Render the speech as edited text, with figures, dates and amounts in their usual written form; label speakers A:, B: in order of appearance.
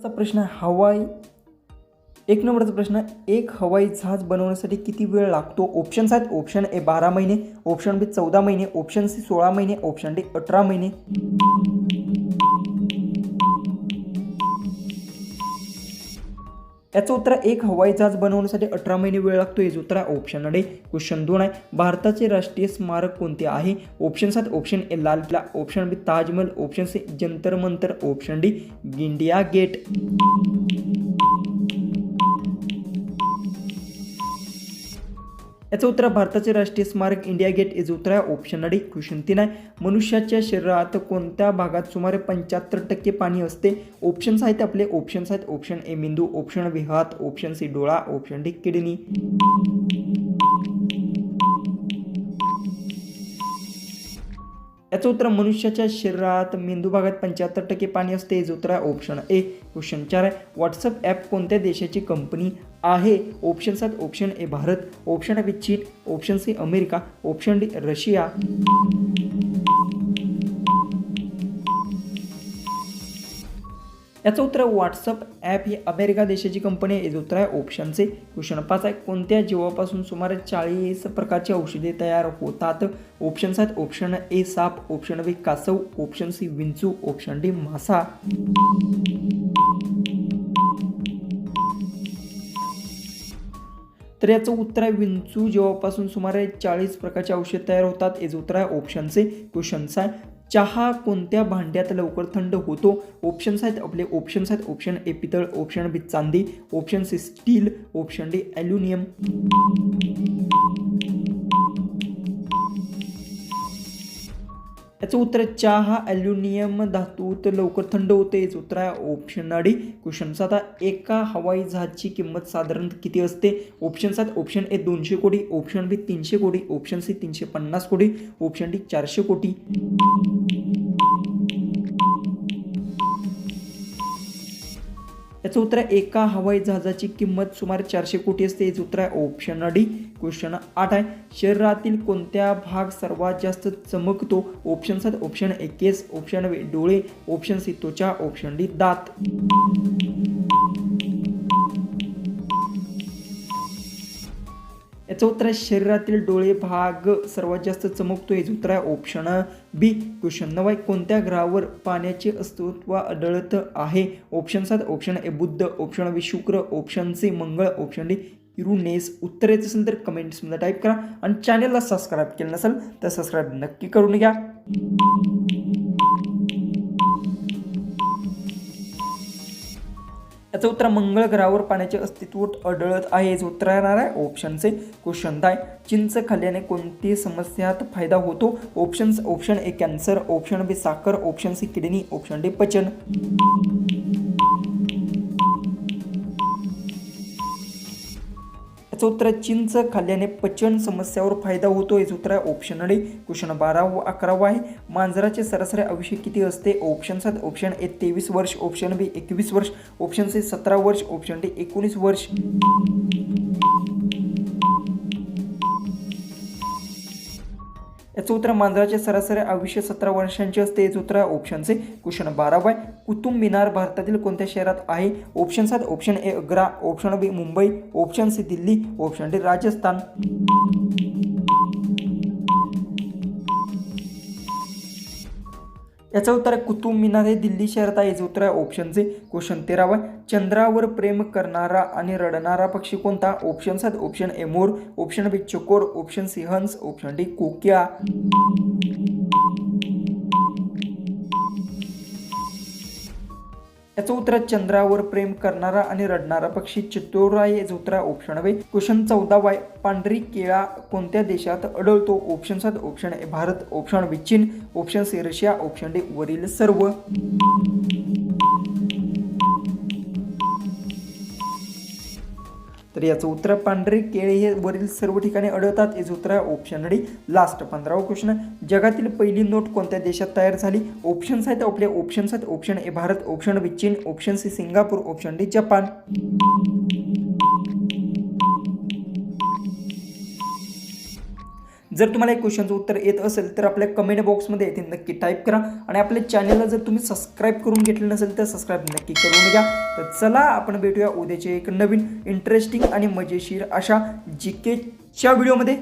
A: चा प्रश्न आहे हवाई एक नंबरचा प्रश्न एक हवाई जहाज बनवण्यासाठी किती वेळ लागतो? ऑप्शन्स आहेत ऑप्शन ए 12 महिने, ऑप्शन बी 14 महिने, ऑप्शन सी 16 महिने, ऑप्शन डी 18 महिने. याचं उत्तर एक हवाई जहाज बनवण्यासाठी 18 महिने वेळ लागतो. याचं उत्तर आहे ऑप्शन डी. क्वेश्चन 2 आहे भारताचे राष्ट्रीय स्मारक कोणते आहे? ऑप्शन्स आहेत option A Lal Killa, option B Taj Mahal, option C Jantar Mantar, option D India Gate. याचं उत्तर भारताचे राष्ट्रीय स्मारक इंडिया गेट. याचं उत्तर आहे ऑप्शन डी. क्वेश्चन 3 आहे मनुष्याच्या शरीरात कोणत्या भागात सुमारे 75% पाणी असते? ऑप्शन्स आहेत आपले ऑप्शन्स आहेत ऑप्शन ए मेंदू, ऑप्शन बी हात, ऑप्शन सी डोळा, ऑप्शन डी किडनी. याचं उत्तर मनुष्याच्या शरीरात मेंदू भागात 75% पाणी असते. याचं उत्तर आहे ऑप्शन ए. क्वेश्चन 4 आहे व्हॉट्सअप ॲप कोणत्या देशाची कंपनी आहे? ऑप्शन्स आहेत option A Bharat, option B चीन, option C America, option D Russia. याचं उत्तर व्हॉट्सअप ॲप ही अमेरिका देशाची कंपनी आहे. याचं उत्तर आहे ऑप्शन सी. क्वेश्चन 5 आहे कोणत्या जीवापासून सुमारे 40 प्रकारची औषधे तयार होतात? ऑप्शन्स आहेत ऑप्शन ए साप, ऑप्शन बी कासव, ऑप्शन सी विंचू, ऑप्शन डी मासा. तर याचं उत्तर आहे विंचू जीवापासून सुमारे 40 प्रकारचे औषध तयार होतात. याचं उत्तर आहे ऑप्शन सी. क्वेश्चन 6 चहा कोणत्या भांड्यात लवकर थंड होतो? ऑप्शन्स आहेत आपले ऑप्शन्स आहेत ऑप्शन ए पितळ, ऑप्शन बी चांदी, option C steel, option D aluminium. याचं उत्तर चहा हा ॲल्युमिनियम धातूत लवकर थंड होते. याचं उत्तर आहे ऑप्शन डी. क्वेश्चन 7 एका हवाई जहाजाची किंमत साधारण किती असते? ऑप्शन्स आहेत ऑप्शन ए 200 कोटी, ऑप्शन बी 300 कोटी, ऑप्शन सी 350 कोटी, ऑप्शन डी 400 कोटी. याचं उत्तर आहे एका हवाई जहाजाची किंमत सुमारे 400 कोटी असते. याचं उत्तर आहे ऑप्शन डी. क्वेश्चन 8 आहे शरीरातील कोणत्या भाग सर्वात जास्त चमकतो? ऑप्शन्स आहेत ऑप्शन ए केस, ऑप्शन बी डोळे, ऑप्शन सी त्वचा, ऑप्शन डी दात. याचं उत्तर आहे शरीरातील डोळे भाग सर्वात जास्त चमकतो. याचं उत्तर आहे ऑप्शन बी. क्वेश्चन 9 कोणत्या ग्रहावर पाण्याचे अस्तित्व आढळत आहे? ऑप्शन्स आहेत ऑप्शन ए बुध, ऑप्शन बी शुक्र, ऑप्शन सी मंगळ, ऑप्शन डी युरेनस. उत्तर येत असेल तर कमेंट्समध्ये टाईप करा आणि चॅनलला सबस्क्राईब केलं नसेल तर सबस्क्राईब नक्की करून घ्या. याचं उत्तर मंगळ ग्रहावर पाण्याचे अस्तित्व आढळत आहे. याचं उत्तर येणार आहे ऑप्शन सी. क्वेश्चन 10 चिंच खाल्ल्याने कोणती समस्यात फायदा होतो? Options option A cancer, option B साखर, option C kidney, option D पचन. याचं उत्तर चिंच खाल्ल्याने पचन समस्यावर फायदा होतो. याचं उत्तर आहे ऑप्शन डी. क्वेश्चन 12 व 11 आहे मांजराचे सरासरी आयुष्य किती असते? ऑप्शन्स आहेत ऑप्शन ए 23 वर्ष, ऑप्शन बी 21 वर्ष, ऑप्शन सी 17 वर्ष, ऑप्शन डी 19 वर्ष. याचं उत्तर मांजराचे सरासरी आयुष्य 17 वर्षांचे असते. याचं उत्तर आहे ऑप्शन सी. क्वेश्चन 12 आहे कुतुब मिनार भारतातील कोणत्या शहरात आहे? ऑप्शन्स आहेत option A Agra, option B Mumbai, option C Delhi, option D Rajasthan. याचं उत्तर आहे कुतुब मिनार हे दिल्ली शहरात आहे. याचं उत्तर आहे ऑप्शन सी. क्वेश्चन 13 चंद्रावर प्रेम करणारा आणि रडणारा पक्षी कोणता? ऑप्शन्स आहेत ऑप्शन ए मोर, ऑप्शन बी चकोर, ऑप्शन सी हंस, ऑप्शन डी कोकिळा. याचं उत्तर चंद्रावर प्रेम करणारा आणि रडणारा पक्षी चित्तोर आहे. याचं उत्तर आहे ऑप्शन बी. क्वेश्चन 14 पांढरी केळा कोणत्या देशात आढळतो? ऑप्शन्स आहेत option A Bharat, option B चीन, option C Russia, option D वरील सर्व. तर याचं उत्तर पांढरे केळे हे वरील सर्व ठिकाणी आढळतात. याचं उत्तर आहे ऑप्शन डी. लास्ट 15वा क्वेश्चन जगातील पहिली नोट कोणत्या देशात तयार झाली? ऑप्शन्स आहेत आपले ऑप्शन्स आहेत option A Bharat, option B चीन, option C Singapore, option D Japan. जर तुम्हाला एक क्वेश्चनचं उत्तर येत असेल तर आपल्या कमेंट बॉक्समध्ये ते नक्की टाईप करा आणि आपल्या चॅनलला जर तुम्ही सबस्क्राईब करून घेतलं नसेल तर सबस्क्राईब नक्की करून घ्या. तर चला आपण भेटूया उद्याचे एक नवीन इंटरेस्टिंग आणि मजेशीर अशा जीकेच्या व्हिडिओमध्ये.